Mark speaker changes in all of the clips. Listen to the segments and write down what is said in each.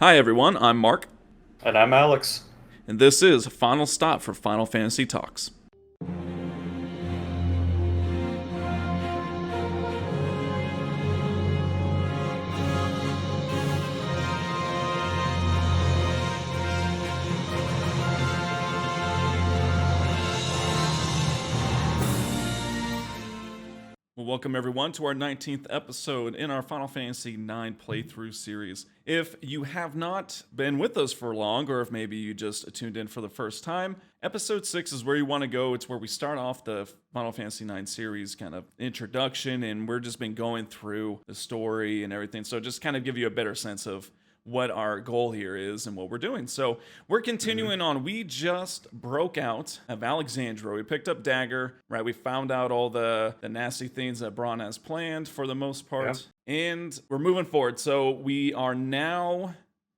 Speaker 1: Hi everyone, I'm Mark,
Speaker 2: And I'm Alex.
Speaker 1: and this is Final Stop for Final Fantasy Talks. Well, welcome everyone to our 19th episode in our Final Fantasy IX playthrough series. If you have not been with us for long, or if maybe you just tuned in for the first time, episode 6 is where you want to go. It's where we start off the Final Fantasy IX series kind of introduction, and we're just been going through the story and everything. So just kind of give you a better sense of what our goal here is and what we're doing. So we're continuing on. We just broke out of Alexandria. We picked up Dagger, right? We found out all the nasty things that Brahne has planned for the most
Speaker 2: Yeah.
Speaker 1: part. And we're moving forward. So we are now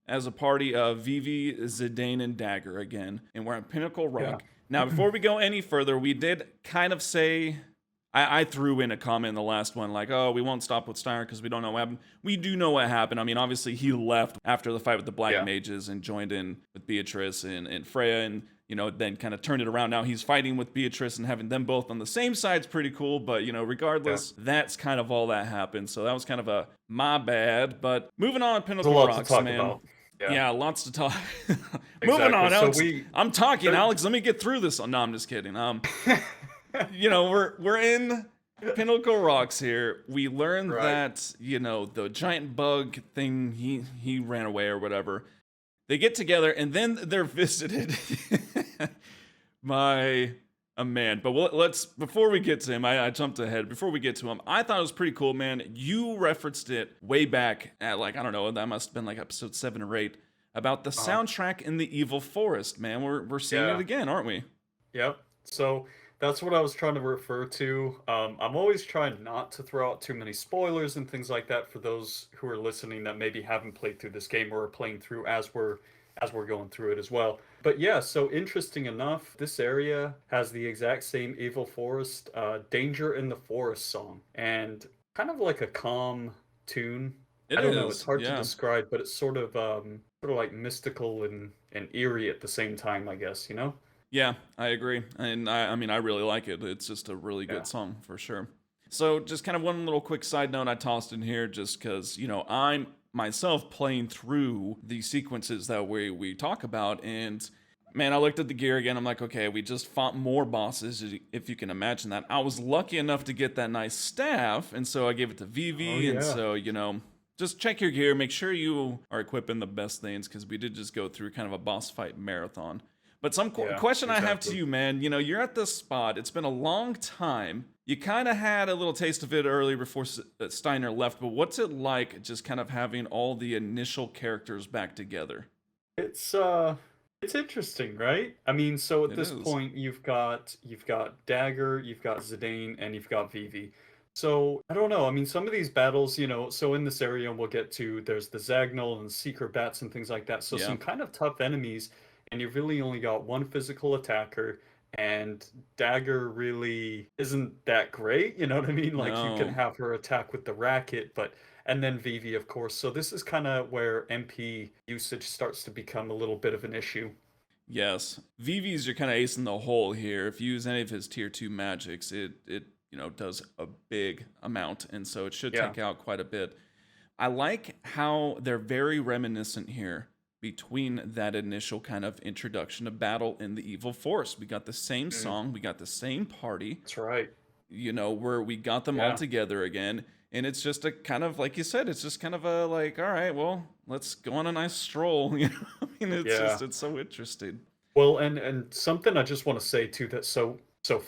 Speaker 1: as a party of Vivi, Zidane, and Dagger again. And we're at Pinnacle Rock.
Speaker 2: Yeah.
Speaker 1: Now, before we go any further, we did kind of say I threw in a comment in the last one, like, oh, we won't stop with Steiner because we don't know what happened. We do know what happened. I mean, obviously, he left after the fight with the Black Mages and joined in with Beatrice and Freya and, then kind of turned it around. Now he's fighting with Beatrice and having them both on the same side's pretty cool. But, regardless, that's kind of all that happened. So that was kind of a my bad. But moving on to
Speaker 2: There's a
Speaker 1: Pinnacle
Speaker 2: lot
Speaker 1: Rocks,
Speaker 2: to talk
Speaker 1: man.
Speaker 2: about.
Speaker 1: Yeah, lots to talk. Moving
Speaker 2: Exactly.
Speaker 1: on,
Speaker 2: So
Speaker 1: Alex.
Speaker 2: we-
Speaker 1: I'm talking, Alex. Let me get through this. Oh, no, I'm just kidding. We're in Pinnacle Rocks here. We learned
Speaker 2: Right.
Speaker 1: that, the giant bug thing, he ran away or whatever. They get together and then they're visited by a man. But let's, before we get to him, I jumped ahead. Before we get to him, I thought it was pretty cool, man. You referenced it way back at, like, I don't know, that must have been like episode 7 or 8, about the soundtrack in the Evil Forest, man. We're seeing it again, aren't we?
Speaker 2: Yep. So that's what I was trying to refer to. I'm always trying not to throw out too many spoilers and things like that for those who are listening that maybe haven't played through this game or are playing through as we're going through it as well. But yeah, so interesting enough, this area has the exact same Evil Forest, Danger in the Forest song, and kind of like a calm tune. I don't know, it's hard to describe, but it's sort of like mystical and eerie at the same time, I guess, you know?
Speaker 1: Yeah, I agree. And I mean, I really like it. It's just a really good song for sure. So, just kind of one little quick side note I tossed in here just because, I'm myself playing through the sequences that we talk about. And man, I looked at the gear again. I'm like, okay, we just fought more bosses, if you can imagine that. I was lucky enough to get that nice staff. And so I gave it to Vivi.
Speaker 2: Oh, yeah.
Speaker 1: And so, just check your gear. Make sure you are equipping the best things because we did just go through kind of a boss fight marathon. But some question I have to you, man. You're at this spot. It's been a long time. You kind of had a little taste of it earlier before Steiner left. But what's it like just kind of having all the initial characters back together?
Speaker 2: It's interesting, right? I mean, so at this point you've got Dagger, you've got Zidane, and you've got Vivi. So I don't know. I mean, some of these battles, so in this area we'll get to, there's the Zagnol and Secret Bats and things like that. So some kind of tough enemies. And you've really only got one physical attacker, and Dagger really isn't that great, you know what I mean? Like, you can have her attack with the racket, and then Vivi, of course. So this is kind of where MP usage starts to become a little bit of an issue.
Speaker 1: Yes. Vivi's your kind of ace in the hole here. If you use any of his tier 2 magics, it does a big amount, and so it should take out quite a bit. I like how they're very reminiscent here between that initial kind of introduction of battle in the Evil Forest. We got the same song, we got the same party.
Speaker 2: That's right.
Speaker 1: Where we got them all together again. And it's just a kind of, like you said, it's just kind of a like, all right, well, let's go on a nice stroll. I mean, it's so interesting.
Speaker 2: Well, and something I just want to say too that's so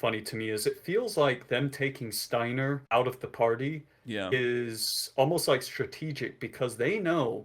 Speaker 2: funny to me is it feels like them taking Steiner out of the party is almost like strategic because they know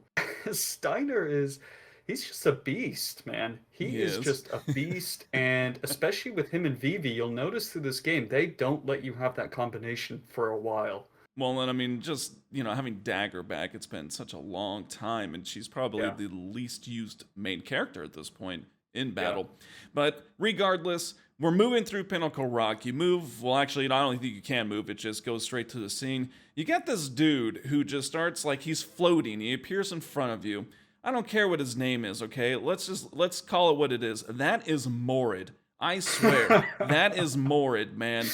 Speaker 2: he's just a beast, man. He is just a beast, and especially with him and Vivi, you'll notice through this game, they don't let you have that combination for a while.
Speaker 1: Well, and I mean, just, having Dagger back, it's been such a long time, and she's probably the least used main character at this point in battle. But regardless, we're moving through Pinnacle Rock. You move, well, actually, I don't think you can move. It just goes straight to the scene. You got this dude who just starts, like, he's floating. He appears in front of you. I don't care what his name is, okay? Let's call it what it is. That is Morrid. I swear, that is Morrid, man.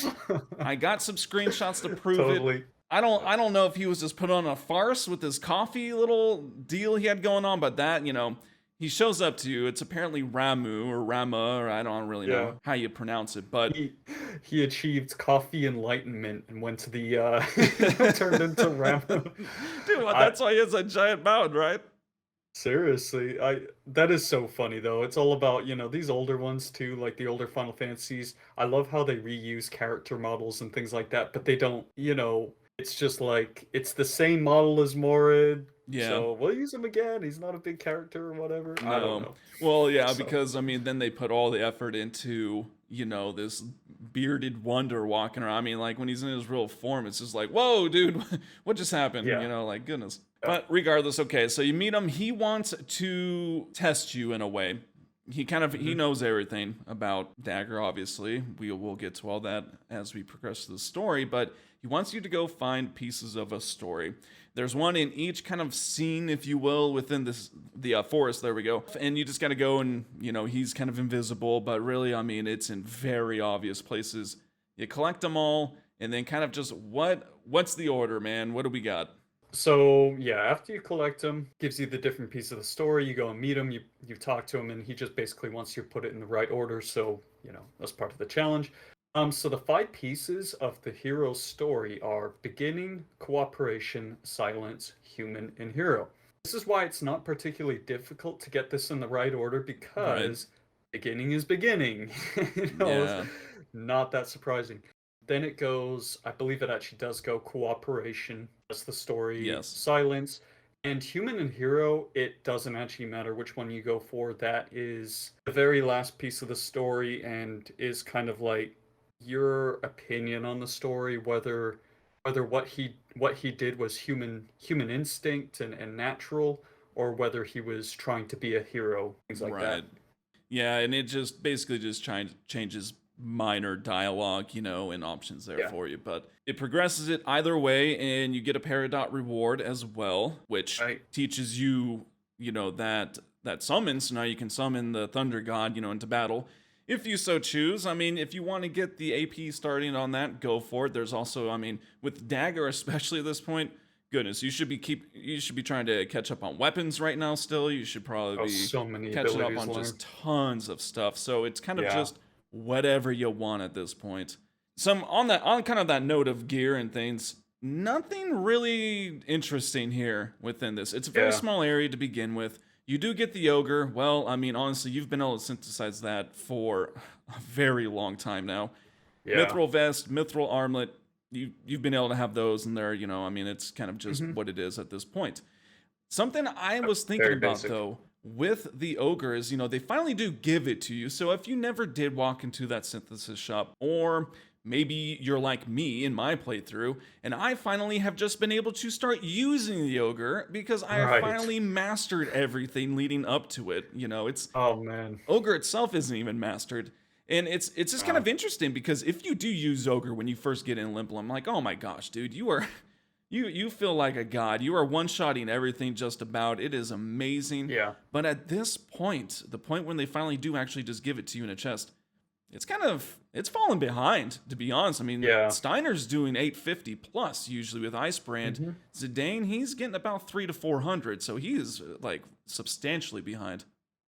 Speaker 1: I got some screenshots to prove it.
Speaker 2: Totally.
Speaker 1: I don't know if he was just put on a farce with his coffee little deal he had going on, but that, he shows up to you. It's apparently Ramuh or Rama, or I don't really know how you pronounce it, but
Speaker 2: he achieved coffee enlightenment and went to the turned into Ramuh.
Speaker 1: Dude, that's why he has a giant mound, right?
Speaker 2: Seriously, that is so funny though. It's all about, these older ones too, like the older Final Fantasies. I love how they reuse character models and things like that, but they don't, it's just like it's the same model as Morid.
Speaker 1: Yeah.
Speaker 2: So we'll use him again. He's not a big character or whatever.
Speaker 1: No.
Speaker 2: I don't know.
Speaker 1: Well, yeah, because then they put all the effort into, this bearded wonder walking around. I mean, like when he's in his real form, it's just like, whoa, dude, what just happened?
Speaker 2: Yeah.
Speaker 1: Like goodness. But regardless, okay, so you meet him. He wants to test you in a way. He knows everything about Dagger, obviously. We will get to all that as we progress through the story, but he wants you to go find pieces of a story. There's one in each kind of scene, if you will, within the forest. There we go. And you just got to go and, he's kind of invisible, but really, it's in very obvious places. You collect them all, and then kind of just what's the order, man? What do we got?
Speaker 2: So yeah, after you collect him, gives you the different piece of the story. You go and meet him. You talk to him, and he just basically wants you to put it in the right order. So that's part of the challenge. So the 5 pieces of the hero's story are beginning, cooperation, silence, human, and hero. This is why it's not particularly difficult to get this in the right order because beginning is beginning. It's not that surprising. Then it goes, I believe it actually does go cooperation. That's the story.
Speaker 1: Yes.
Speaker 2: Silence. And human and hero, it doesn't actually matter which one you go for. That is the very last piece of the story and is kind of like your opinion on the story, whether what he did was human instinct and natural, or whether he was trying to be a hero, things like that.
Speaker 1: Yeah, and it just basically just changes minor dialogue, and options there for you. But it progresses it either way, and you get a Peridot reward as well, which teaches you, that summons. So now you can summon the Thunder God, into battle. If you so choose. If you want to get the AP starting on that, go for it. There's also, with Dagger, especially at this point, goodness, you should be trying to catch up on weapons right now still. You should probably be
Speaker 2: so many
Speaker 1: catching up on just tons of stuff. So it's kind of just whatever you want at this point. On kind of that note of gear and things, nothing really interesting here within this. It's a very small area to begin with. You do get the ogre. Well, honestly, you've been able to synthesize that for a very long time now. Yeah. Mithril vest, mithril armlet, you've been able to have those in there, it's kind of just what it is at this point. Something I was thinking about, though, with the ogre is, they finally do give it to you. So if you never did walk into that synthesis shop, or maybe you're like me in my playthrough, and I finally have just been able to start using the ogre because I have finally mastered everything leading up to it. It's ogre itself isn't even mastered. And it's just kind of interesting because if you do use ogre when you first get in Lindblum, I'm like, oh my gosh, dude, you feel like a god. You are one-shotting everything just about. It is amazing. Yeah. But at this point, the point when they finally do actually just give it to you in a chest, it's fallen behind, to be honest. Steiner's doing 850 plus usually with Icebrand. Zidane, he's getting about 300 to 400, so he is like substantially behind.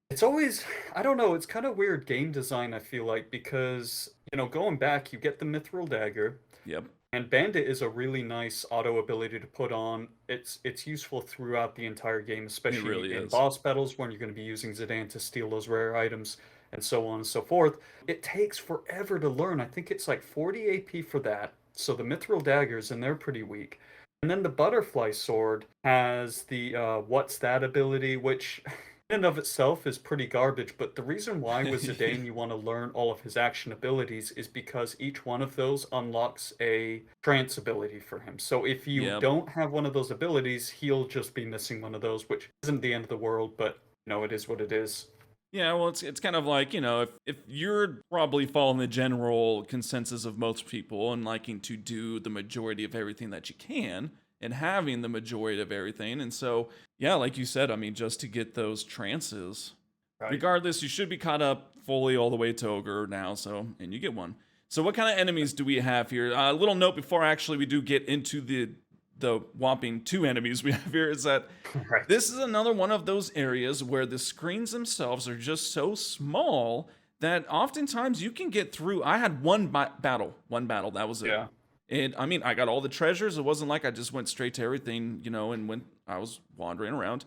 Speaker 2: It's always, I don't know, it's kind of weird game design, I feel like, because, going back, you get the Mithril Dagger.
Speaker 1: Yep.
Speaker 2: And Bandit is a really nice auto ability to put on. It's useful throughout the entire game, especially in boss battles when you're going to be using Zidane to steal those rare items and so on and so forth. It takes forever to learn. I think it's like 40 AP for that. So the Mithril Daggers, and they're pretty weak. And then the Butterfly Sword has the What's That ability, which in and of itself is pretty garbage, but the reason why with Zidane you want to learn all of his action abilities is because each one of those unlocks a trance ability for him. So if you don't have one of those abilities, he'll just be missing one of those, which isn't the end of the world, but it is what it is.
Speaker 1: Yeah, well, it's kind of like, if you're probably following the general consensus of most people and liking to do the majority of everything that you can, and having the majority of everything. And so, yeah, like you said, I mean, just to get those trances,
Speaker 2: Right.
Speaker 1: regardless, you should be caught up fully all the way to Ogre now. So, and you get one. So what kind of enemies do we have here? A little note before actually we do get into the whopping 2 enemies we have here is that
Speaker 2: Right.
Speaker 1: this is another one of those areas where the screens themselves are just so small that oftentimes you can get through. I had one battle, that was it.
Speaker 2: Yeah.
Speaker 1: And I mean, I got all the treasures. It wasn't like I just went straight to everything, and when I was wandering around.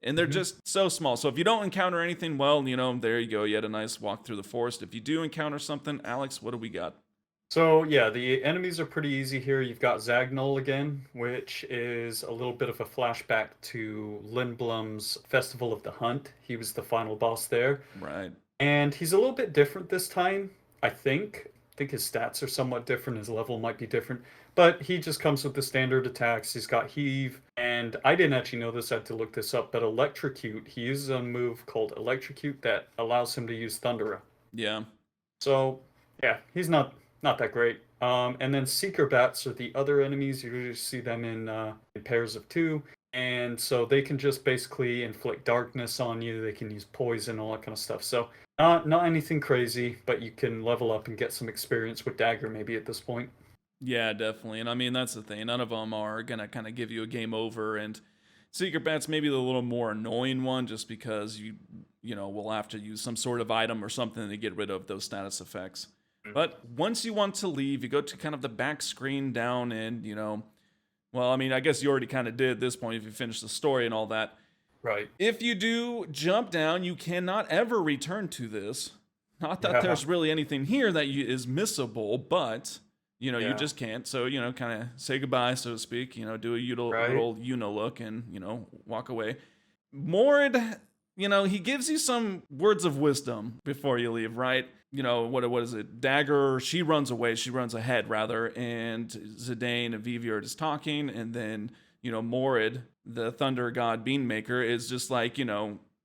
Speaker 1: And they're just so small. So if you don't encounter anything, well, there you go. You had a nice walk through the forest. If you do encounter something, Alex, what do we got?
Speaker 2: So yeah, the enemies are pretty easy here. You've got Zagnol again, which is a little bit of a flashback to Lindblum's Festival of the Hunt. He was the final boss there.
Speaker 1: Right.
Speaker 2: And he's a little bit different this time, I think. I think his stats are somewhat different. His level might be different. But he just comes with the standard attacks. He's got Heave. And I didn't actually know this. I had to look this up. But Electrocute, he uses a move called Electrocute that allows him to use Thundera.
Speaker 1: Yeah.
Speaker 2: So, yeah, he's not that great. And then Seeker Bats are the other enemies. You usually see them in pairs of 2. And so they can just basically inflict darkness on you. They can use poison, all that kind of stuff. So not anything crazy, but you can level up and get some experience with Dagger maybe at this point.
Speaker 1: Yeah, definitely. And I mean, that's the thing. None of them are going to kind of give you a game over. And Secret Bat's maybe the little more annoying one just because you will have to use some sort of item or something to get rid of those status effects. But once you want to leave, you go to kind of the back screen down and, well, I mean, I guess you already kind of did at this point if you finish the story and all that.
Speaker 2: Right.
Speaker 1: If you do jump down, you cannot ever return to this. Not that there's really anything here that is missable, but, you just can't. So, kind of say goodbye, so to speak, do a little look and, walk away. Morri, he gives you some words of wisdom before you leave, right? What is it? Dagger, she runs away. She runs ahead, rather. And Zidane and Vivi are just talking. And then, Morri, the Thunder God Beanmaker, is just like,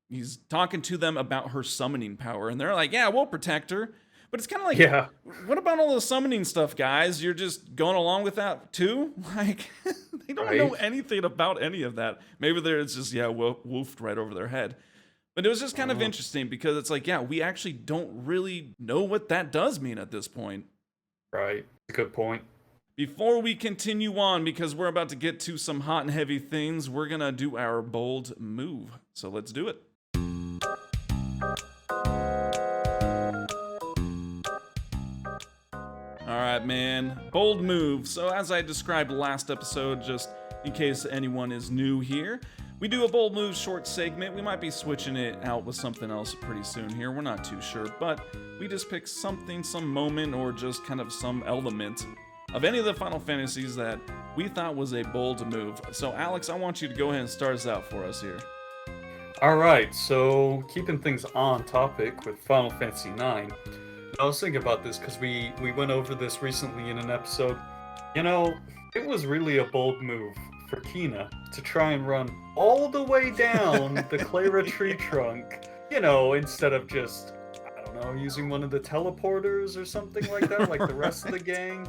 Speaker 1: he's talking to them about her summoning power. And they're like, yeah, we'll protect her. But it's kind of like, what about all the summoning stuff, guys? You're just going along with that too? Like, they don't know anything about any of that. Maybe it's just, woofed right over their head. But it was just kind of interesting because it's like, we actually don't really know what that does mean at this point.
Speaker 2: Right. Good point.
Speaker 1: Before we continue on, because we're about to get to some hot and heavy things, we're going to do our bold move. So let's do it. All right, man. Bold move. So as I described last episode, just in case anyone is new here, we do a bold move short segment. We might be switching it out with something else pretty soon here. We're not too sure, but we just pick something, some moment, or just kind of some element of any of the Final Fantasies that we thought was a bold move. So Alex, I want you to go ahead and start us out for us here.
Speaker 2: All right, so keeping things on topic with Final Fantasy IX, I was thinking about this because we went over this recently in an episode. It was really a bold move for Kina to try and run all the way down the Clara tree trunk, instead of just, I don't know, using one of the teleporters or something like that, like the rest of the gang.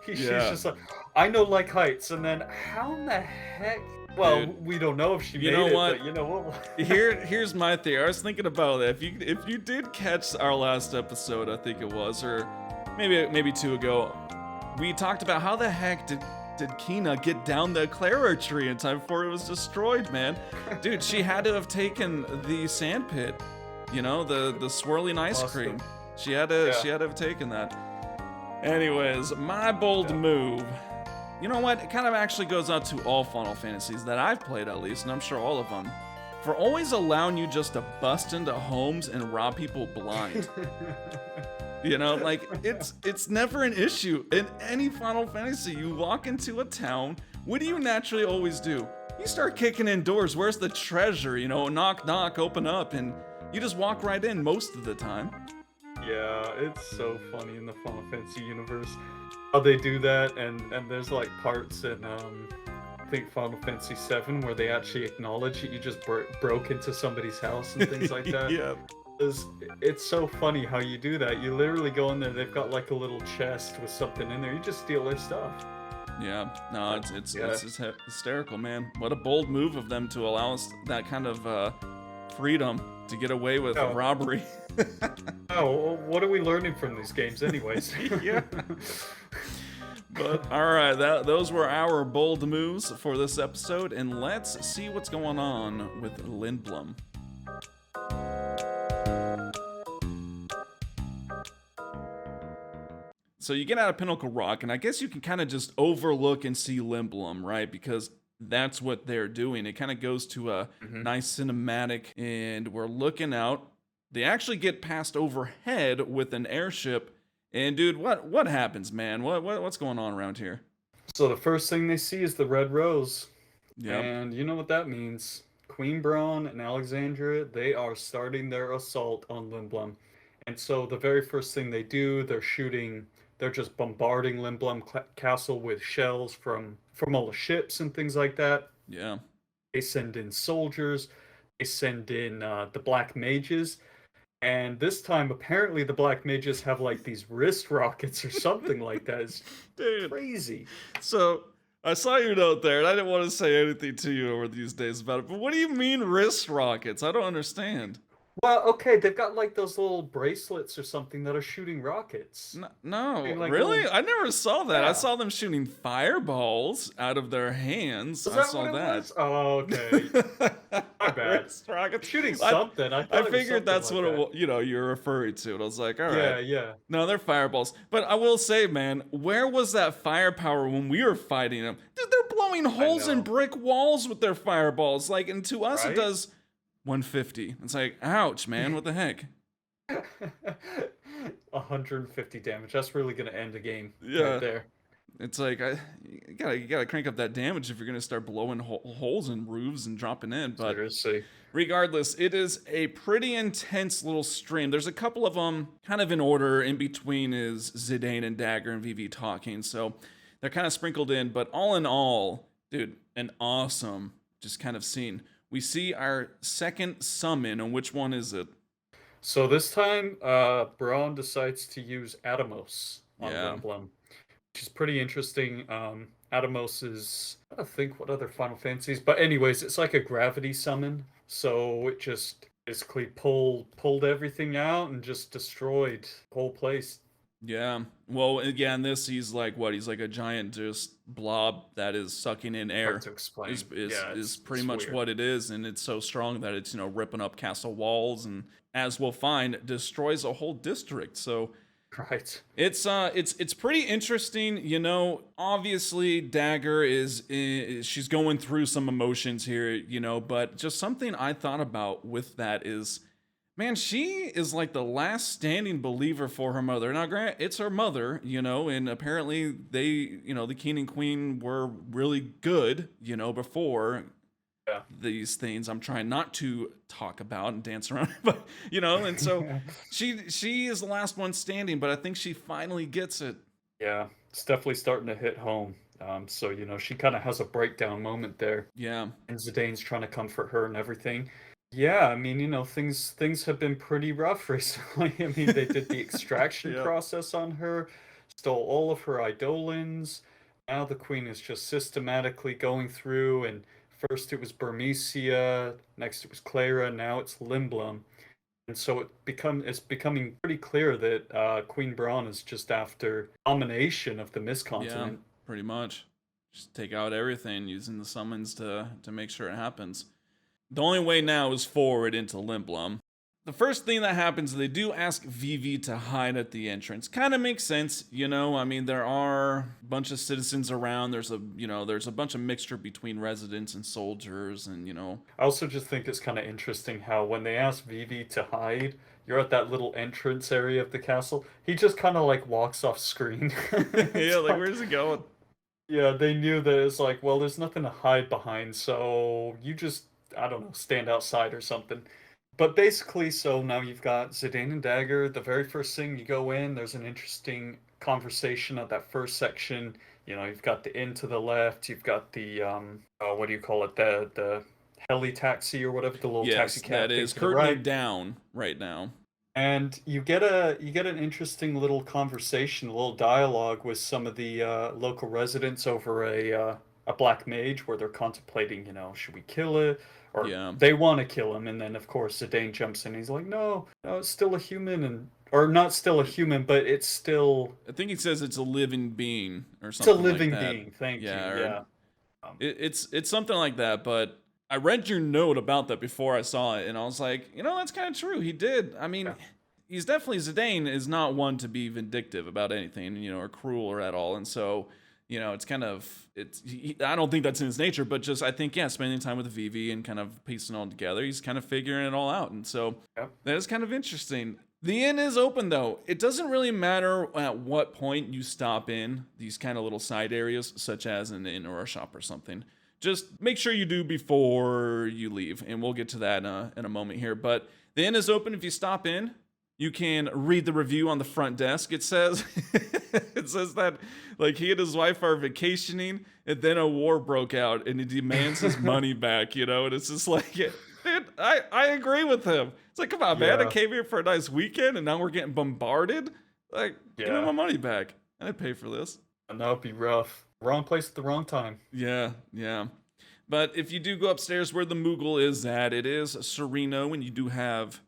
Speaker 2: She's just like, I know like heights, and then how in the heck? Well, dude, we don't know if she made it, but you know what?
Speaker 1: Here's my theory. I was thinking about it. If you did catch our last episode, I think it was, or maybe 2 ago, we talked about how the heck did Kina get down the Clara tree in time before it was destroyed, man? Dude, she had to have taken the sand pit, the swirling ice cream. She had to have taken that. Anyways, my bold move. You know what? It kind of actually goes out to all Final Fantasies that I've played, at least, and I'm sure all of them, for always allowing you just to bust into homes and rob people blind. It's never an issue in any Final Fantasy. You walk into a town, what do you naturally always do? You start kicking in doors. Where's the treasure? Knock, knock, open up, and you just walk right in most of the time.
Speaker 2: Yeah, it's so funny in the Final Fantasy universe how they do that, and there's like parts in I think Final Fantasy VII where they actually acknowledge that you just broke into somebody's house and things like that.
Speaker 1: Yeah.
Speaker 2: It's so funny how you do that. You literally go in there, they've got like a little chest with something in there, you just steal their stuff.
Speaker 1: Yeah, no,
Speaker 2: Yeah.
Speaker 1: it's hysterical, man. What a bold move of them to allow us that kind of freedom to get away with
Speaker 2: Oh,
Speaker 1: robbery.
Speaker 2: oh, what are we learning from these games, anyways?
Speaker 1: Yeah. But all right, those were our bold moves for this episode, and let's see what's going on with Lindblum. So you get out of Pinnacle Rock, and I guess you can kind of just overlook and see Lindblum, right? Because that's what they're doing. It kind of goes to a nice cinematic, and we're looking out. They actually get passed overhead with an airship. And dude, what happens, man? What's going on around here?
Speaker 2: So the first thing they see is the Red Rose.
Speaker 1: Yep.
Speaker 2: And you know what that means. Queen Brahne and Alexandria, they are starting their assault on Lindblum. And so the very first thing they do, they're just bombarding Lindblum Castle with shells from all the ships and things like that.
Speaker 1: Yeah.
Speaker 2: They send in soldiers, they send in the Black Mages. And this time, apparently, the Black Mages have like these wrist rockets or something like that. It's
Speaker 1: Dude.
Speaker 2: crazy.
Speaker 1: So I saw your note there, and I didn't want to say anything to you over these days about it. But what do you mean wrist rockets? I don't understand.
Speaker 2: Well, okay, they've got like those little bracelets or something that are shooting rockets.
Speaker 1: No,
Speaker 2: Like
Speaker 1: really?
Speaker 2: little...
Speaker 1: I never saw that.
Speaker 2: Yeah.
Speaker 1: I saw them shooting fireballs out of their hands.
Speaker 2: Was
Speaker 1: I
Speaker 2: that
Speaker 1: saw
Speaker 2: what it
Speaker 1: that.
Speaker 2: was? Oh, okay. My bad.
Speaker 1: Wrist rockets.
Speaker 2: Shooting something. I
Speaker 1: figured that's
Speaker 2: like
Speaker 1: what you're referring to. And I was like, all right.
Speaker 2: Yeah.
Speaker 1: No, they're fireballs. But I will say, man, where was that firepower when we were fighting them? Dude, they're blowing holes in brick walls with their fireballs. Like, and to us, it does 150. It's like, ouch, man, what the heck?
Speaker 2: 150 damage. That's really gonna end the game.
Speaker 1: Yeah.
Speaker 2: Right there.
Speaker 1: It's like you gotta crank up that damage if you're gonna start blowing holes in roofs and dropping in. But
Speaker 2: seriously,
Speaker 1: regardless, it is a pretty intense little stream. There's a couple of them kind of in order. In between is Zidane and Dagger and Vivi talking, so they're kind of sprinkled in. But all in all, dude, an awesome just kind of scene. We see our second summon, and which one is it?
Speaker 2: So this time, Brahne decides to use Atomos on Lindblum, which is pretty interesting. Atomos is, I don't think what other Final Fantasies, but anyways, it's like a gravity summon. So it just basically pulled everything out and just destroyed the whole place.
Speaker 1: Yeah. Well, again, he's like what? He's like a giant just blob that is sucking in air.
Speaker 2: Hard to explain.
Speaker 1: Is pretty much weird. What it is, and it's so strong that it's ripping up castle walls, and as we'll find, destroys a whole district. So
Speaker 2: right.
Speaker 1: It's pretty interesting. Obviously Dagger she's going through some emotions here, but just something I thought about with that is, man, she is like the last standing believer for her mother. Now, Grant, it's her mother, and apparently they, the king and queen were really good, before these things I'm trying not to talk about and dance around, but, and so she is the last one standing, but I think she finally gets it. Yeah,
Speaker 2: it's definitely starting to hit home. So, she kind of has a breakdown moment there.
Speaker 1: Yeah.
Speaker 2: And Zidane's trying to comfort her and everything. Yeah, I mean, things have been pretty rough recently. I mean, they did the extraction process on her, stole all of her Eidolons. Now the queen is just systematically going through, and first it was Burmecia, next it was Clara, now it's Lindblum. And so it's becoming pretty clear that Queen Brahne is just after domination of the Mistcontinent.
Speaker 1: Yeah, pretty much. Just take out everything using the summons to make sure it happens. The only way now is forward into Lindblum. The first thing that happens, they do ask Vivi to hide at the entrance. Kind of makes sense, I mean, there are a bunch of citizens around. There's a bunch of mixture between residents and soldiers, and
Speaker 2: I also just think it's kind of interesting how when they ask Vivi to hide, you're at that little entrance area of the castle. He just kind of like walks off screen.
Speaker 1: Yeah, like where's he going?
Speaker 2: Yeah, they knew that it's like, well, there's nothing to hide behind, so you just, I don't know, stand outside or something. But basically, so now you've got Zidane and Dagger. The very first thing you go in, there's an interesting conversation at that first section. You've got the inn to the left. You've got the, what do you call it? The heli taxi or whatever, the little taxi cab.
Speaker 1: That is currently down right now.
Speaker 2: And you get an interesting little conversation, a little dialogue with some of the local residents over a black mage, where they're contemplating, should we kill it, or
Speaker 1: Yeah.
Speaker 2: they want to kill him, and then of course Zidane jumps in. He's like, no, no, it's still a human, and or not still a human, but
Speaker 1: I think he says it's a living being or
Speaker 2: it's a
Speaker 1: something like
Speaker 2: living
Speaker 1: that.
Speaker 2: being. Thank you.
Speaker 1: Yeah, or
Speaker 2: Yeah. Um,
Speaker 1: it's something like that. But I read your note about that before I saw it, and I was like, that's kind of true. He did. I mean,
Speaker 2: yeah.
Speaker 1: he's definitely Zidane is not one to be vindictive about anything, or cruel or at all. And so, it's kind of I don't think that's in his nature, but just I think spending time with Vivi and kind of piecing it all together, he's kind of figuring it all out. And so
Speaker 2: Yeah.
Speaker 1: that is kind of interesting. The inn is open though. It doesn't really matter at what point you stop in these kind of little side areas, such as an inn or a shop or something. Just make sure you do before you leave, and we'll get to that in a moment here. But the inn is open if you stop in. You can read the review on the front desk. It says it says that like he and his wife are vacationing, and then a war broke out, and he demands his money back. And it's just like, dude, I agree with him. It's like, come on, man, I
Speaker 2: Yeah.
Speaker 1: came here for a nice weekend, and now we're getting bombarded. Like, give me
Speaker 2: Yeah.
Speaker 1: my money back. I didn't pay for this.
Speaker 2: And that would be rough. Wrong place at the wrong time.
Speaker 1: Yeah, yeah. But if you do go upstairs where the Moogle is at, it is Sereno, and you do have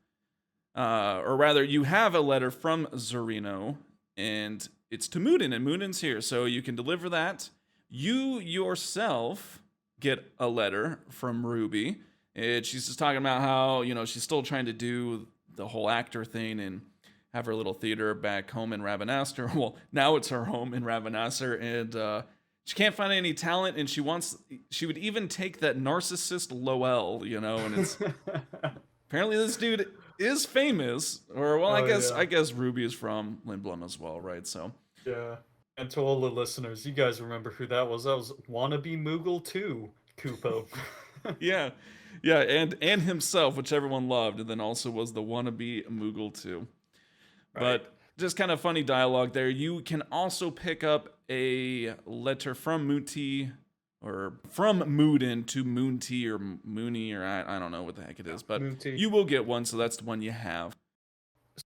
Speaker 1: or rather, you have a letter from Zorino, and it's to Munin, and Munin's here, so you can deliver that. You yourself get a letter from Ruby, and she's just talking about how she's still trying to do the whole actor thing and have her little theater back home in Ravenasser. Well, now it's her home in Ravenasser, and she can't find any talent, and she would even take that narcissist Lowell, and it's apparently this dude is famous, or well, I
Speaker 2: Oh
Speaker 1: guess
Speaker 2: yeah.
Speaker 1: I guess Ruby is from Lindblum as well, right? So
Speaker 2: Yeah. And to all the listeners, you guys remember who that was? That was Wannabe Moogle 2, Kupo.
Speaker 1: yeah, yeah, and himself, which everyone loved, and then also was the wannabe Moogle too.
Speaker 2: Right.
Speaker 1: But just kind of funny dialogue there. You can also pick up a letter from Moonty or from Moodin to Moonty or Mooney or I don't know what the heck it is, but
Speaker 2: Moonty.
Speaker 1: you will get one, so that's the one you have.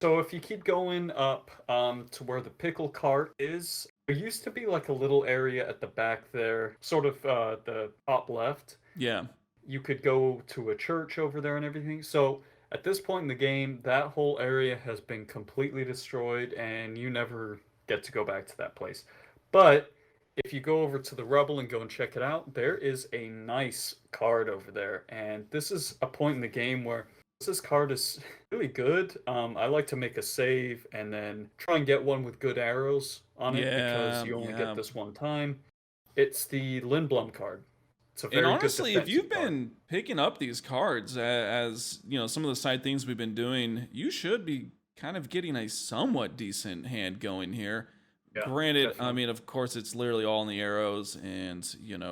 Speaker 2: So if you keep going up to where the pickle cart is, there used to be like a little area at the back there, sort of the top left.
Speaker 1: Yeah.
Speaker 2: You could go to a church over there and everything. So at this point in the game, that whole area has been completely destroyed, and you never get to go back to that place. But if you go over to the rubble and go and check it out, there is a nice card over there. And this is a point in the game where this card is really good. I like to make a save and then try and get one with good arrows on it because
Speaker 1: Yeah,
Speaker 2: you only get
Speaker 1: yeah.
Speaker 2: this one time. It's the Lindblum card. It's a
Speaker 1: And
Speaker 2: very good
Speaker 1: honestly, if you've
Speaker 2: defensive card.
Speaker 1: been picking up these cards as some of the side things we've been doing, you should be kind of getting a somewhat decent hand going here.
Speaker 2: Yeah,
Speaker 1: Granted, I
Speaker 2: definitely.
Speaker 1: mean, of course, it's literally all in the arrows, and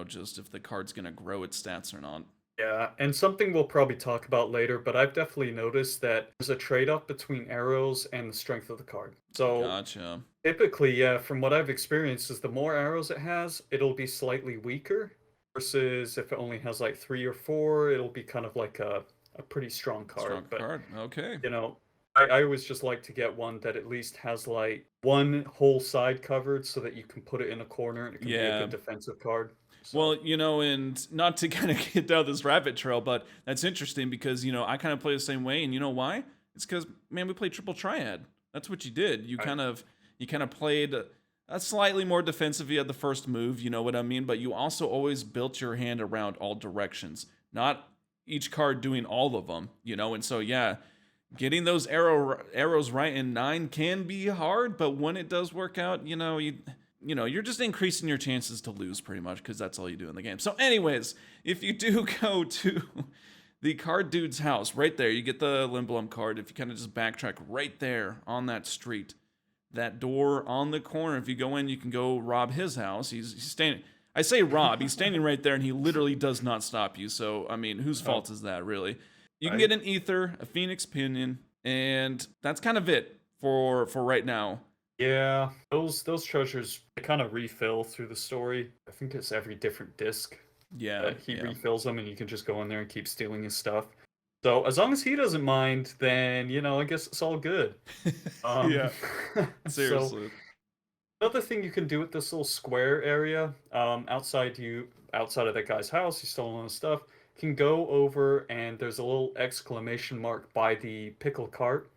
Speaker 1: just if the card's gonna grow its stats or not.
Speaker 2: Yeah, and something we'll probably talk about later, but I've definitely noticed that there's a trade-off between arrows and the strength of the card. So
Speaker 1: Gotcha.
Speaker 2: typically, yeah, from what I've experienced, is the more arrows it has, it'll be slightly weaker, versus if it only has like 3 or 4, it'll be kind of like a pretty strong card.
Speaker 1: Strong
Speaker 2: But
Speaker 1: card. Okay.
Speaker 2: you know, I always just like to get one that at least has like one whole side covered so that you can put it in a corner and it can be a
Speaker 1: Yeah.
Speaker 2: good defensive card. So
Speaker 1: Well, and not to kind of get down this rabbit trail, but that's interesting because, I kind of play the same way. And you know why? It's because, man, we played triple triad. That's what you did.
Speaker 2: I,
Speaker 1: You kind of played a slightly more defensive. You had the first move, you know what I mean? But you also always built your hand around all directions, not each card doing all of them, And so, yeah, getting those arrows right in 9 can be hard, but when it does work out, you're just increasing your chances to lose pretty much because that's all you do in the game. So, anyways, if you do go to the card dude's house, right there, you get the Lindblum card. If you kind of just backtrack right there on that street, that door on the corner, if you go in, you can go rob his house. He's standing. I say rob, he's standing right there and he literally does not stop you. So, I mean, whose
Speaker 2: oh,
Speaker 1: fault is that, really? You can
Speaker 2: I
Speaker 1: get an ether, a phoenix pinion, and that's kind of it for right now.
Speaker 2: Yeah, those treasures they kind of refill through the story. I think it's every different disc
Speaker 1: Yeah,
Speaker 2: that he
Speaker 1: yeah.
Speaker 2: refills them, and you can just go in there and keep stealing his stuff. So as long as he doesn't mind, then I guess it's all good. Um,
Speaker 1: Yeah,
Speaker 2: so
Speaker 1: seriously.
Speaker 2: another thing you can do at this little square area, outside of that guy's house, he's stolen his stuff. Can go over and there's a little exclamation mark by the pickle cart,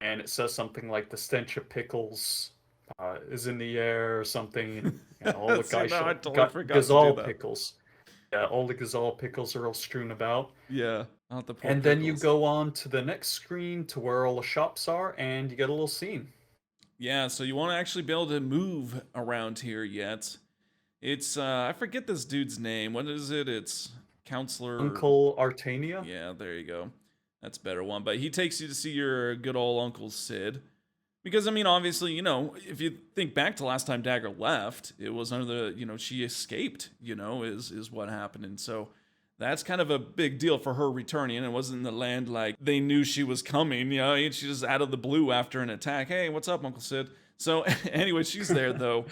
Speaker 2: and it says something like the stench of pickles is in the air or something, and all the
Speaker 1: See,
Speaker 2: guy
Speaker 1: no, I
Speaker 2: shot
Speaker 1: totally
Speaker 2: got
Speaker 1: forgot to do
Speaker 2: gazelle
Speaker 1: that.
Speaker 2: pickles. Yeah, all the gazelle pickles are all strewn about.
Speaker 1: Yeah, I'll have to pour
Speaker 2: And then you
Speaker 1: pickles.
Speaker 2: go on to the next screen to where all the shops are, and you get a little scene.
Speaker 1: Yeah, so you won't actually be able to move around here yet. It's I forget this dude's name. What is it? It's Counselor.
Speaker 2: Uncle Artania.
Speaker 1: Yeah, there you go. That's a better one. But he takes you to see your good old Uncle Cid. Because, I mean, obviously, if you think back to last time Dagger left, it was under she escaped, is what happened. And so that's kind of a big deal for her returning. It wasn't in the land like they knew she was coming, and she just out of the blue after an attack. Hey, what's up, Uncle Cid? So, anyway, she's there, though.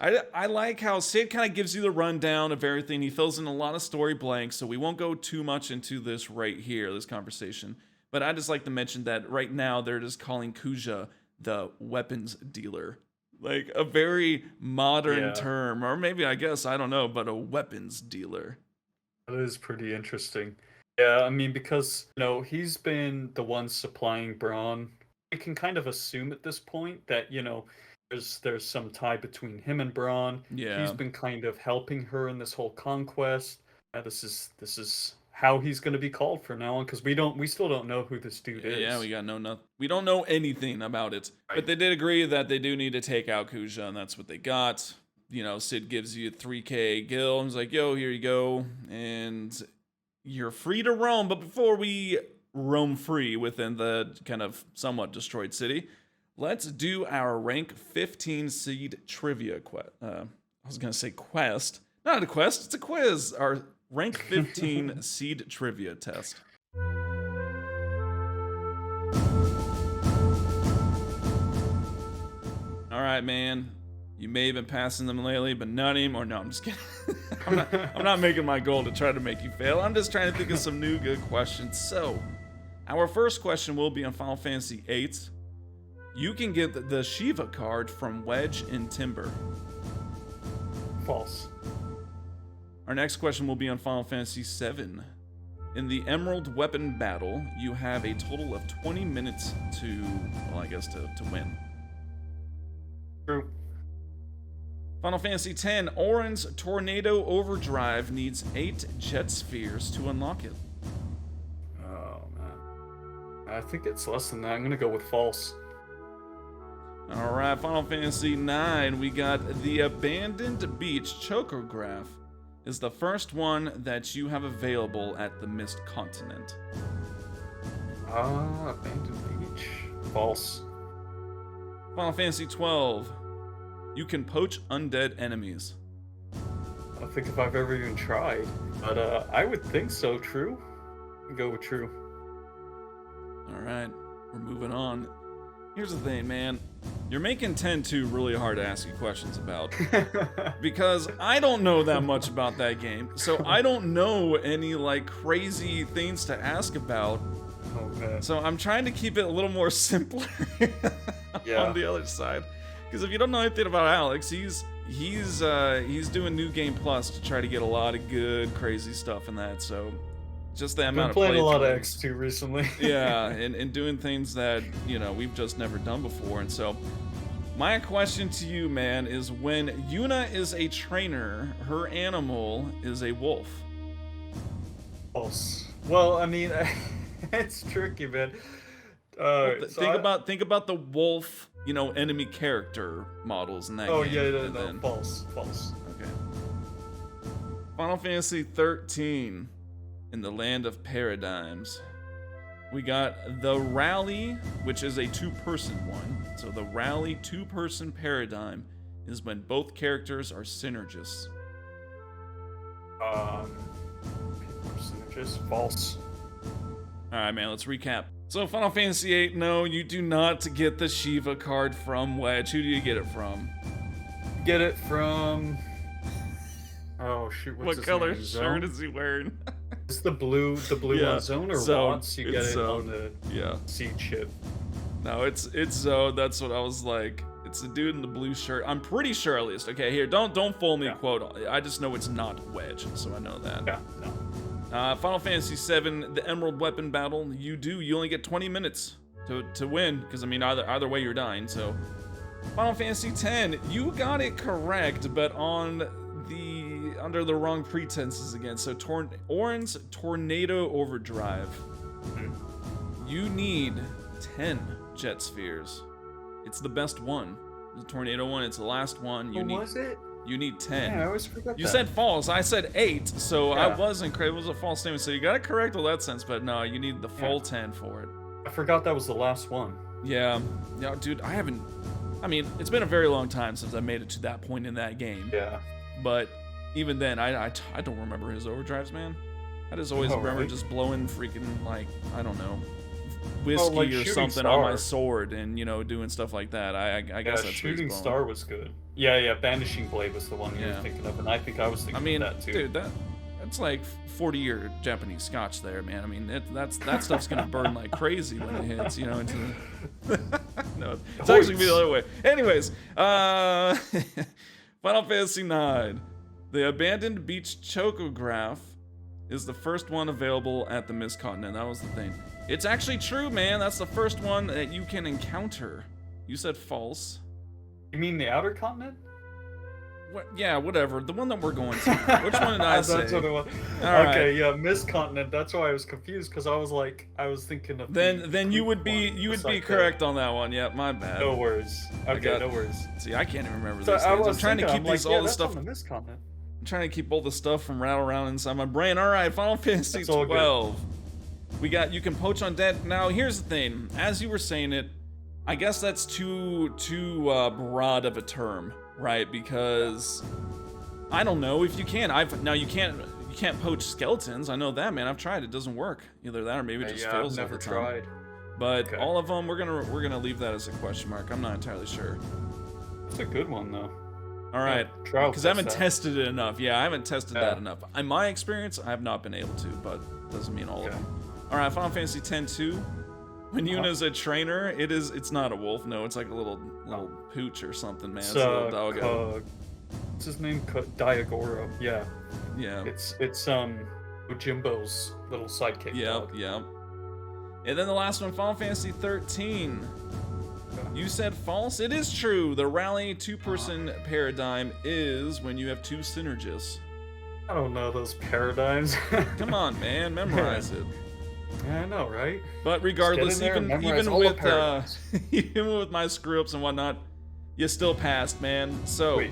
Speaker 1: I like how Cid kind of gives you the rundown of everything. He fills in a lot of story blanks, so we won't go too much into this right here, this conversation. But I just like to mention that right now they're just calling Kuja the weapons dealer. Like a very modern
Speaker 2: Yeah,
Speaker 1: term, or maybe I guess, I don't know, but a weapons dealer.
Speaker 2: that is pretty interesting. Yeah, I mean, because he's been the one supplying Braun. We can kind of assume at this point that there's some tie between him and Braun. He's
Speaker 1: Yeah.
Speaker 2: been kind of helping her in this whole conquest. This is how he's going to be called from now on, because we still don't know who this dude
Speaker 1: Yeah,
Speaker 2: is.
Speaker 1: we don't know anything about it. But
Speaker 2: Right.
Speaker 1: they did agree that they do need to take out Kuja, and that's what they got. Cid gives you 3K gil, and he's like, yo, here you go. And you're free to roam. But before we roam free within the kind of somewhat destroyed city, let's do our rank 15 seed trivia quest. I was going to say quest. Not a quest, it's a quiz. Our rank 15 seed trivia test. All right, man. You may have been passing them lately, but not anymore. No, I'm just kidding. I'm not making my goal to try to make you fail. I'm just trying to think of some new good questions. So, our first question will be on Final Fantasy VIII. You can get the Shiva card from Wedge and Timber.
Speaker 2: False.
Speaker 1: Our next question will be on Final Fantasy VII. In the Emerald Weapon Battle, you have a total of 20 minutes to win.
Speaker 2: True.
Speaker 1: Final Fantasy X, Orin's Tornado Overdrive needs 8 jet spheres to unlock it.
Speaker 2: Oh man, I think it's less than that. I'm gonna go with false.
Speaker 1: Alright, Final Fantasy IX, we got the Abandoned Beach Chocograph is the first one that you have available at the Mist Continent.
Speaker 2: Abandoned beach. False.
Speaker 1: Final Fantasy XII, you can poach undead enemies.
Speaker 2: I don't think if I've ever even tried, but I would think so. True. Go with true.
Speaker 1: Alright, we're moving on. Here's the thing, man. You're making 10-2 really hard to ask you questions about. Because I don't know that much about that game. So I don't know any crazy things to ask about.
Speaker 2: Oh man.
Speaker 1: So I'm trying to keep it a little more simpler
Speaker 2: Yeah.
Speaker 1: on the other side. Because if you don't know anything about Alex, he's doing New Game Plus to try to get a lot of good, crazy stuff in that. So just the
Speaker 2: I've
Speaker 1: amount
Speaker 2: been
Speaker 1: of
Speaker 2: playing a lot of
Speaker 1: playthroughs.
Speaker 2: X2 recently.
Speaker 1: Yeah, and doing things that, we've just never done before. And so my question to you, man, is when Yuna is a trainer, her animal is a wolf.
Speaker 2: False. Well, I mean, it's tricky, man.
Speaker 1: Think about the wolf, enemy character models in that
Speaker 2: Oh
Speaker 1: game.
Speaker 2: yeah,
Speaker 1: and
Speaker 2: no,
Speaker 1: then-
Speaker 2: false. False.
Speaker 1: Okay. Final Fantasy 13 in the Land of Paradigms. We got the Rally, which is a 2-person one. So the Rally 2-person paradigm is when both characters are synergists.
Speaker 2: Percentages. False.
Speaker 1: Alright, man, let's recap. So Final Fantasy 8, no, you do not get the Shiva card from Wedge. Who do you get it from?
Speaker 2: Get it from. Oh shoot! What's
Speaker 1: What
Speaker 2: his
Speaker 1: color
Speaker 2: name?
Speaker 1: shirt is he wearing?
Speaker 2: Is the blue
Speaker 1: Yeah,
Speaker 2: on zone or
Speaker 1: zone.
Speaker 2: Watts? You get
Speaker 1: It's
Speaker 2: it on
Speaker 1: zone.
Speaker 2: the
Speaker 1: Yeah.
Speaker 2: seed chip.
Speaker 1: No, it's zone. That's what I was like. It's a dude in the blue shirt. I'm pretty sure, at least. Okay, here, don't fool me.
Speaker 2: Yeah.
Speaker 1: Quote. I just know it's not Wedge, so I know that.
Speaker 2: Yeah, no.
Speaker 1: Final Fantasy VII, the Emerald Weapon Battle. You only get 20 minutes to win, because I mean either way you're dying. So, Final Fantasy X, you got it correct, but under the wrong pretenses again. So, Orange Tornado Overdrive. You need 10 Jet Spheres. It's the best one. The Tornado one. It's the last one.
Speaker 2: Was it?
Speaker 1: You need 10.
Speaker 2: Yeah, I always forget
Speaker 1: You
Speaker 2: that.
Speaker 1: said false. I said 8, so
Speaker 2: Yeah.
Speaker 1: I wasn't correct. It was a false statement. So you got it correct in that sense, but no, you need the full 10 for it.
Speaker 2: I forgot that was the last one.
Speaker 1: Yeah, dude, I mean, it's been a very long time since I made it to that point in that game.
Speaker 2: Yeah.
Speaker 1: But even then, I don't remember his overdrives, man. I just always remember
Speaker 2: right?
Speaker 1: just blowing freaking, like, I don't know, whiskey
Speaker 2: like
Speaker 1: or
Speaker 2: Shooting
Speaker 1: something on my
Speaker 2: Star.
Speaker 1: sword and, doing stuff like that. I guess
Speaker 2: Yeah,
Speaker 1: that's what he's
Speaker 2: Shooting
Speaker 1: blowing.
Speaker 2: Star was good. Yeah, Banishing Blade was the one you were thinking of, and I think I was thinking of that too.
Speaker 1: Dude, that's like 40-year Japanese scotch there, man. I mean, that stuff's gonna burn like crazy when it hits, into the... No, it's actually gonna be the other way. Anyways, Final Fantasy IX. The Abandoned Beach Chocograph is the first one available at the Mist Continent. That was the thing. It's actually true, man. That's the first one that you can encounter. You said false.
Speaker 2: You mean the Outer Continent?
Speaker 1: Yeah, whatever. The one that we're going to. Which one did I say?
Speaker 2: That's what it was.
Speaker 1: All
Speaker 2: Okay,
Speaker 1: right.
Speaker 2: yeah, Mist Continent. That's why I was confused, because I was thinking of.
Speaker 1: Then you would be correct on that one. Yeah, my bad.
Speaker 2: No worries. Okay, no worries.
Speaker 1: See, I can't even remember
Speaker 2: So
Speaker 1: these
Speaker 2: I
Speaker 1: things. I'm
Speaker 2: was
Speaker 1: trying to
Speaker 2: thinking,
Speaker 1: keep all the stuff.
Speaker 2: on the Mist Continent.
Speaker 1: I'm trying to keep all the stuff from rattle around inside my brain. All right, Final Fantasy
Speaker 2: That's all good.
Speaker 1: 12. You can poach on dead. Now, here's the thing. As you were saying it, I guess that's too broad of a term, right? Because I don't know if you can. You can't poach skeletons. I know that, man. I've tried. It doesn't work. Either that or maybe it just fails
Speaker 2: I've never
Speaker 1: every time.
Speaker 2: tried.
Speaker 1: But
Speaker 2: Okay.
Speaker 1: all of them, we're gonna leave that as a question mark. I'm not entirely sure.
Speaker 2: It's a good one though.
Speaker 1: All right,
Speaker 2: trial
Speaker 1: because I haven't
Speaker 2: test that.
Speaker 1: tested it enough. Yeah, I haven't tested that enough. In my experience, I have not been able to, but doesn't mean all of them. All right, Final Fantasy X-2. When Yuna's a trainer, it's not a wolf. No, it's like a little pooch or something, man. It's a little doggo.
Speaker 2: What's his name? Diagoro. Yeah.
Speaker 1: Yeah.
Speaker 2: It's Ojimbo's little sidekick. dog.
Speaker 1: Yep. And then the last one, Final Fantasy 13. You said false. It is true. The rally two-person paradigm is when you have two synergists.
Speaker 2: I don't know those paradigms.
Speaker 1: Come on, man, memorize it.
Speaker 2: Yeah, I know, right?
Speaker 1: But regardless,
Speaker 2: Just get in there and memorize
Speaker 1: even
Speaker 2: all the
Speaker 1: with
Speaker 2: paradigms.
Speaker 1: even with my screw-ups and whatnot, you still passed, man. So
Speaker 2: Sweet.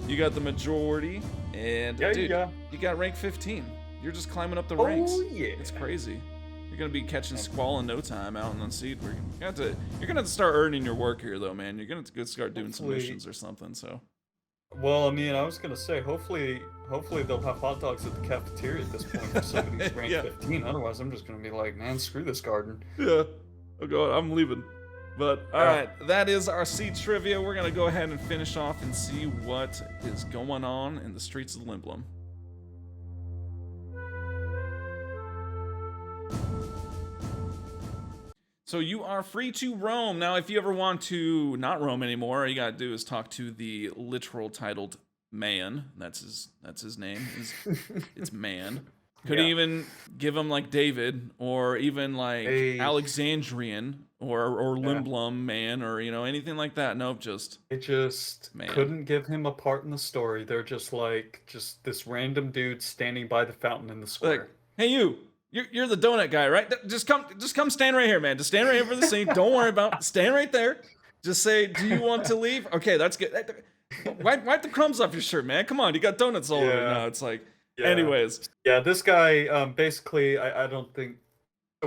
Speaker 1: you got the majority, and
Speaker 2: Yeah,
Speaker 1: dude,
Speaker 2: yeah.
Speaker 1: you got rank 15. You're just climbing up the ranks.
Speaker 2: Oh yeah.
Speaker 1: It's crazy. You're gonna be catching Squall in no time out in the seed. You're gonna have to start earning your work here, though, man. You're gonna have to start doing some
Speaker 2: Hopefully-
Speaker 1: missions or something. So
Speaker 2: Well, I mean, I was gonna say, hopefully they'll have hot dogs at the cafeteria at this point for somebody's rank
Speaker 1: Yeah.
Speaker 2: 15. Otherwise, I'm just gonna be like, man, screw this garden.
Speaker 1: yeah, oh god, I'm leaving. But all right, that is our seed trivia. We're gonna go ahead and finish off and see what is going on in the streets of Lindblum. So you are free to roam. Now, if you ever want to not roam anymore, all you gotta do is talk to the literal titled man. That's his name. It's man. Could
Speaker 2: Yeah.
Speaker 1: even give him like David, or even like
Speaker 2: Hey.
Speaker 1: Alexandrian, or Lindblum man, or anything like that. Nope, just
Speaker 2: It just
Speaker 1: Man.
Speaker 2: couldn't give him a part in the story. They're just this random dude standing by the fountain in the square.
Speaker 1: like, hey you. You're the donut guy, right? Just come stand right here, man. Just stand right here for the scene. Don't worry about it. Stand right there. Just say, do you want to leave? Okay, that's good. Wipe the crumbs off your shirt, man. Come on, you got donuts all over
Speaker 2: Yeah.
Speaker 1: now. It's like,
Speaker 2: Yeah.
Speaker 1: anyways.
Speaker 2: Yeah, this guy, basically, I don't think...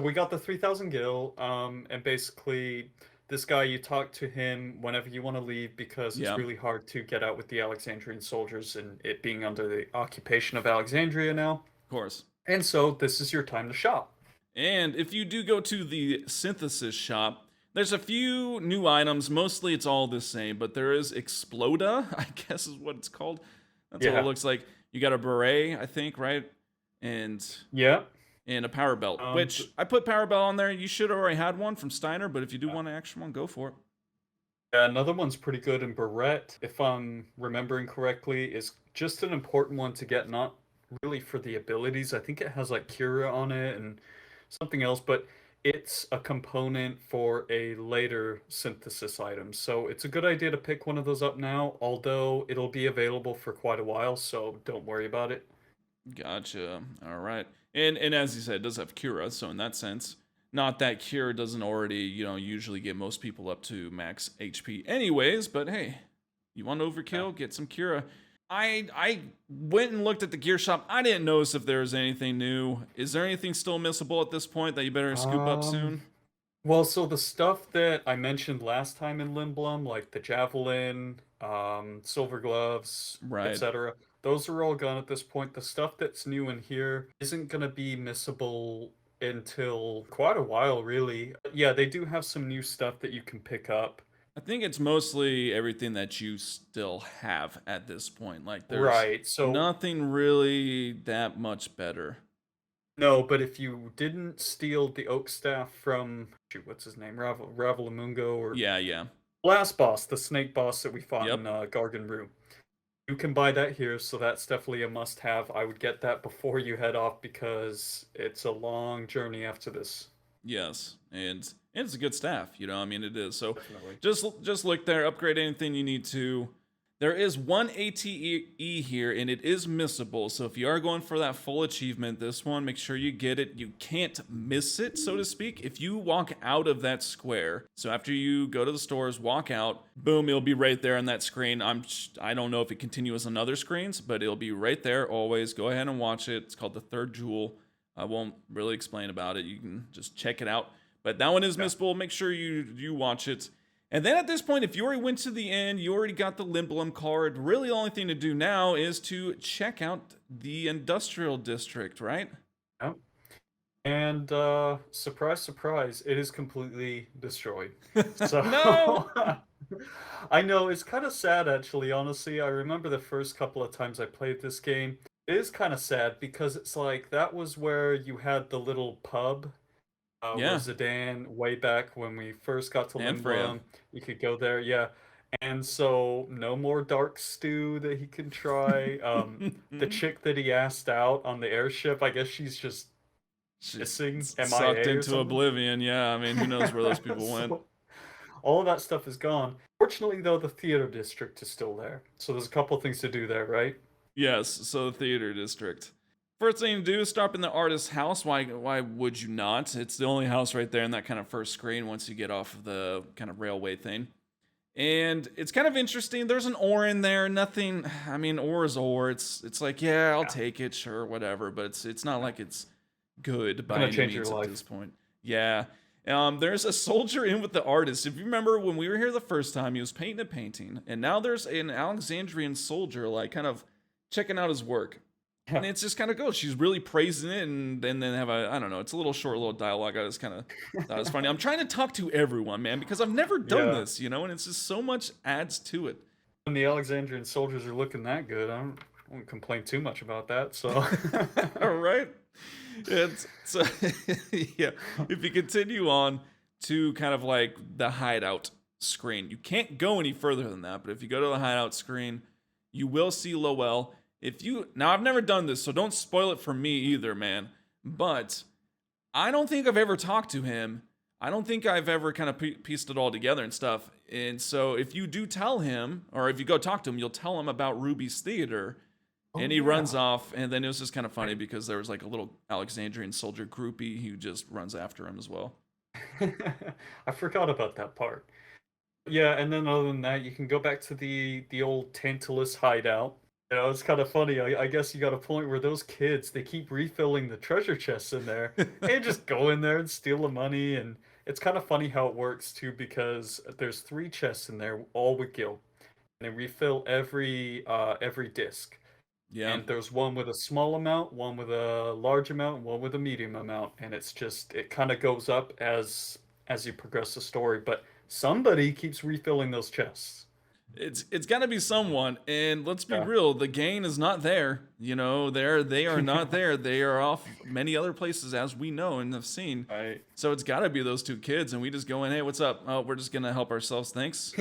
Speaker 2: We got the 3,000 gil, and basically, this guy, you talk to him whenever you want to leave, because it's
Speaker 1: Yeah.
Speaker 2: really hard to get out with the Alexandrian soldiers, and it being under the occupation of Alexandria now.
Speaker 1: Of course.
Speaker 2: And so, this is your time to shop.
Speaker 1: And if you do go to the synthesis shop, there's a few new items. Mostly it's all the same, but there is Exploda, I guess is what it's called. That's what
Speaker 2: Yeah.
Speaker 1: it looks like. You got a beret, I think, right? and
Speaker 2: Yeah.
Speaker 1: a power belt.
Speaker 2: Um, th-
Speaker 1: Which I put power belt on there. You should have already had one from Steiner, but if you do want an extra one, go for it.
Speaker 2: yeah, another one's pretty good in Barrette, if I'm remembering correctly, is just an important one to get, not really for the abilities. I think it has like Cura on it and something else, but it's a component for a later synthesis item. So it's a good idea to pick one of those up now, although it'll be available for quite a while, so don't worry about it.
Speaker 1: Gotcha. All right. And as you said, it does have Cura, so in that sense, not that Cura doesn't already, usually get most people up to max HP anyways, but hey, you want
Speaker 2: Yeah.
Speaker 1: overkill, get some Cura. I went and looked at the gear shop. I didn't notice if there was anything new. Is there anything still missable at this point that you better scoop up
Speaker 2: Um,
Speaker 1: soon?
Speaker 2: Well, so the stuff that I mentioned last time in Lindblum, like the javelin, silver gloves,
Speaker 1: Right.
Speaker 2: etc., those are all gone at this point. The stuff that's new in here isn't gonna be missable until quite a while, really. Yeah, they do have some new stuff that you can pick up.
Speaker 1: I think it's mostly everything that you still have at this point. Like there's
Speaker 2: Right. So
Speaker 1: nothing really that much better.
Speaker 2: no, but if you didn't steal the oak staff from, shoot, what's his name? Ravalamungo, or
Speaker 1: Yeah, yeah.
Speaker 2: last boss, the snake boss that we fought in
Speaker 1: Yep.
Speaker 2: Gargan. You can buy that here, so that's definitely a must-have. I would get that before you head off because it's a long journey after this.
Speaker 1: Yes, and it's a good staff. I mean, it is. So
Speaker 2: Definitely.
Speaker 1: just look there, upgrade anything you need to. There is one ATE here, and it is missable. So if you are going for that full achievement, this one, make sure you get it. You can't miss it, so to speak. If you walk out of that square, so after you go to the stores, walk out, boom, it'll be right there on that screen. I don't know if it continues on other screens, but it'll be right there always. Go ahead and watch it. It's called the Third Jewel. I won't really explain about it. You can just check it out. But that one is
Speaker 2: Yeah.
Speaker 1: missable. Make sure you watch it. And then at this point, if you already went to the end, you already got the Lindblum card. Really, the only thing to do now is to check out the industrial district, right?
Speaker 2: Yeah. And surprise, surprise, it is completely destroyed.
Speaker 1: No.
Speaker 2: So I know it's kind of sad, actually. Honestly, I remember the first couple of times I played this game. It is kind of sad because it's like that was where you had the little pub where
Speaker 1: Yeah,
Speaker 2: Zidane, way back when we first got to
Speaker 1: and Freya.
Speaker 2: Lindblum, you could go there, yeah. And so no more dark stew that he can try. The chick that he asked out on the airship, I guess she's just
Speaker 1: She's
Speaker 2: missing,
Speaker 1: sucked
Speaker 2: MIA or
Speaker 1: into
Speaker 2: something.
Speaker 1: oblivion. Yeah, I mean, who knows where those people went?
Speaker 2: So all of that stuff is gone. Fortunately, though, the theater district is still there. So there's a couple of things to do there, right?
Speaker 1: Yes, so the theater district. First thing to do is stop in the artist's house. Why would you not? It's the only house right there in that kind of first screen once you get off of the kind of railway thing. And it's kind of interesting. There's an ore in there. Nothing. I mean, ore is ore. It's like, yeah, I'll
Speaker 2: Yeah.
Speaker 1: take it, sure, whatever. But it's not like it's good by
Speaker 2: Gonna
Speaker 1: any
Speaker 2: change your
Speaker 1: means at this
Speaker 2: life.
Speaker 1: point. Yeah. There's a soldier in with the artist. If you remember when we were here the first time, he was painting a painting, and now there's an Alexandrian soldier, like kind of checking out his work.
Speaker 2: Yeah.
Speaker 1: And it's just kind of goes. She's really praising it, and then have I don't know. It's a little short, little dialogue. I just kind of thought it was funny. I'm trying to talk to everyone, man, because I've never done
Speaker 2: Yeah.
Speaker 1: this, and it's just so much adds to it.
Speaker 2: When the Alexandrian soldiers are looking that good, I won't complain too much about that. So,
Speaker 1: All right. It's so yeah. If you continue on to kind of like the hideout screen, you can't go any further than that. But if you go to the hideout screen, you will see Lowell. If you now, I've never done this, so don't spoil it for me either, man. But I don't think I've ever talked to him. I don't think I've ever kind of pieced it all together and stuff. And so if you do tell him, or if you go talk to him, you'll tell him about Ruby's Theater,
Speaker 2: oh
Speaker 1: and he runs
Speaker 2: yeah.
Speaker 1: off. And then it was just kind of funny because there was like a little Alexandrian soldier groupie who just runs after him as well.
Speaker 2: I forgot about that part. Yeah, and then other than that, you can go back to the old Tantalus hideout. It's kind of funny. I guess you got a point where those kids, they keep refilling the treasure chests in there and just go in there and steal the money. And it's kind of funny how it works too, because there's three chests in there, all with gil, and they refill every disc.
Speaker 1: Yeah.
Speaker 2: And there's one with a small amount, one with a large amount, and one with a medium amount, and it's just it kind of goes up as you progress the story. But somebody keeps refilling those chests.
Speaker 1: It's got to be someone, and let's be
Speaker 2: Yeah.
Speaker 1: real, the gang is not there. They are not there. They are off many other places, as we know and have seen.
Speaker 2: Right.
Speaker 1: So it's got to be those two kids, and we just go in, hey, what's up? Oh, we're just gonna help ourselves, thanks,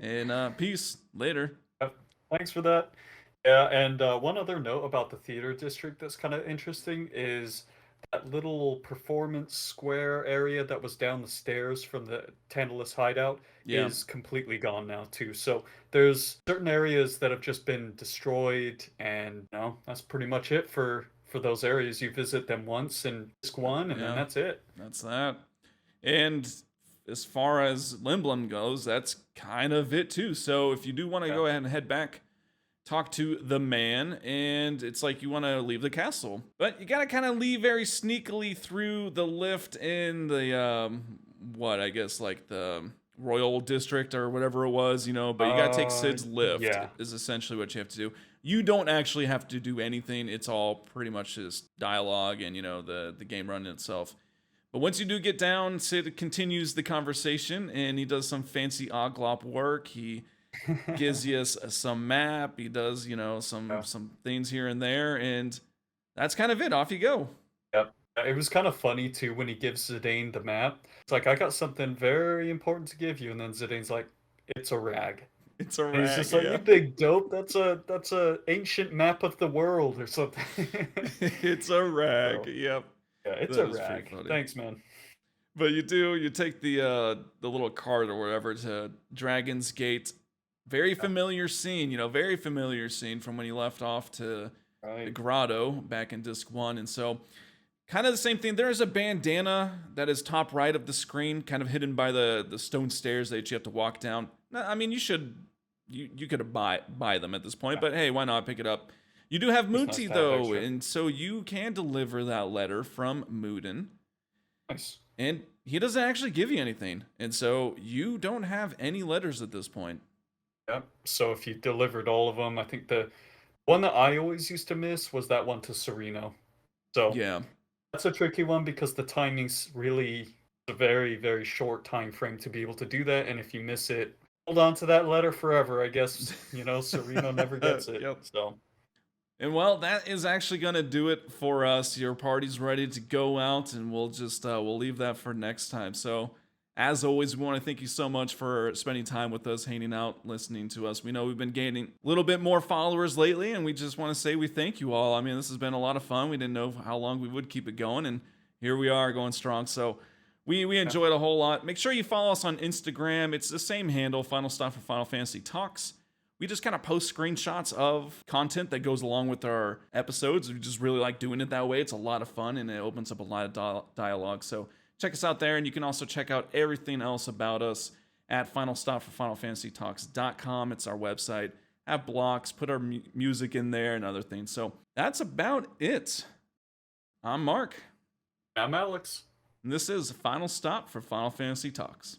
Speaker 1: and peace later.
Speaker 2: Thanks for that. Yeah, and one other note about the theater district that's kind of interesting is that little performance square area that was down the stairs from the Tantalus hideout
Speaker 1: Yeah,
Speaker 2: is completely gone now too. So there's certain areas that have just been destroyed, and that's pretty much it for those areas. You visit them once in disc one, and then
Speaker 1: yeah,
Speaker 2: that's it.
Speaker 1: that's that. And as far as Lindblum goes, that's kind of it too. So if you do want to
Speaker 2: Yeah.
Speaker 1: go ahead and head back, talk to the man, and it's like you want to leave the castle, but you gotta kind of leave very sneakily through the lift in the what I guess like the royal district or whatever it was, but you gotta take Cid's lift
Speaker 2: Yeah.
Speaker 1: is essentially what you have to do. You don't actually have to do anything. It's all pretty much just dialogue and the game running itself. But once you do get down, Cid continues the conversation, and he does some fancy oglop work. He gives you some map. He does,
Speaker 2: Yeah.
Speaker 1: some things here and there, and that's kind of it. Off you go.
Speaker 2: Yep. It was kind of funny too when he gives Zidane the map. It's like, I got something very important to give you, and then Zidane's like, it's a rag.
Speaker 1: It's a
Speaker 2: And he's
Speaker 1: rag,
Speaker 2: just like,
Speaker 1: yeah.
Speaker 2: you big dope, that's a ancient map of the world or something.
Speaker 1: It's a rag.
Speaker 2: So,
Speaker 1: Yep,
Speaker 2: yeah, it's
Speaker 1: that
Speaker 2: a
Speaker 1: is pretty
Speaker 2: rag.
Speaker 1: funny.
Speaker 2: Thanks, man.
Speaker 1: But you take the little cart or whatever to Dragon's Gate. Very
Speaker 2: Yeah,
Speaker 1: familiar scene, very familiar scene from when you left off to the
Speaker 2: right.
Speaker 1: grotto back in disc one. And so kind of the same thing. There is a bandana that is top right of the screen, kind of hidden by the stone stairs that you have to walk down. I mean, you could buy them at this point,
Speaker 2: Yeah,
Speaker 1: but hey, why not pick it up? You do have
Speaker 2: it's nice
Speaker 1: Muti
Speaker 2: to have
Speaker 1: though,
Speaker 2: extra.
Speaker 1: and so you can deliver that letter from Mudin,
Speaker 2: Nice.
Speaker 1: and he doesn't actually give you anything, and so you don't have any letters at this point.
Speaker 2: Yep. So if you delivered all of them, I think the one that I always used to miss was that one to Sereno. So
Speaker 1: Yeah.
Speaker 2: that's a tricky one because the timing's really a very, very short time frame to be able to do that. And if you miss it, hold on to that letter forever. I guess, Sereno never gets it.
Speaker 1: Yep.
Speaker 2: So,
Speaker 1: And well, that is actually gonna do it for us. Your party's ready to go out, and we'll leave that for next time. So, as always, we want to thank you so much for spending time with us, hanging out, listening to us. We know we've been gaining a little bit more followers lately, and we just want to say we thank you all. I mean, this has been a lot of fun. We didn't know how long we would keep it going, and here we are going strong. So, we
Speaker 2: yeah.
Speaker 1: enjoyed a whole lot. Make sure you follow us on Instagram. It's the same handle, Final Stop for Final Fantasy Talks. We just kind of post screenshots of content that goes along with our episodes. We just really like doing it that way. It's a lot of fun, and it opens up a lot of dialogue. So check us out there, and you can also check out everything else about us at finalstopforfinalfantasytalks.com. It's our website. Have blocks, put our music in there and other things. So that's about it. I'm Mark,
Speaker 2: I'm Alex.
Speaker 1: and this is Final Stop for Final Fantasy Talks.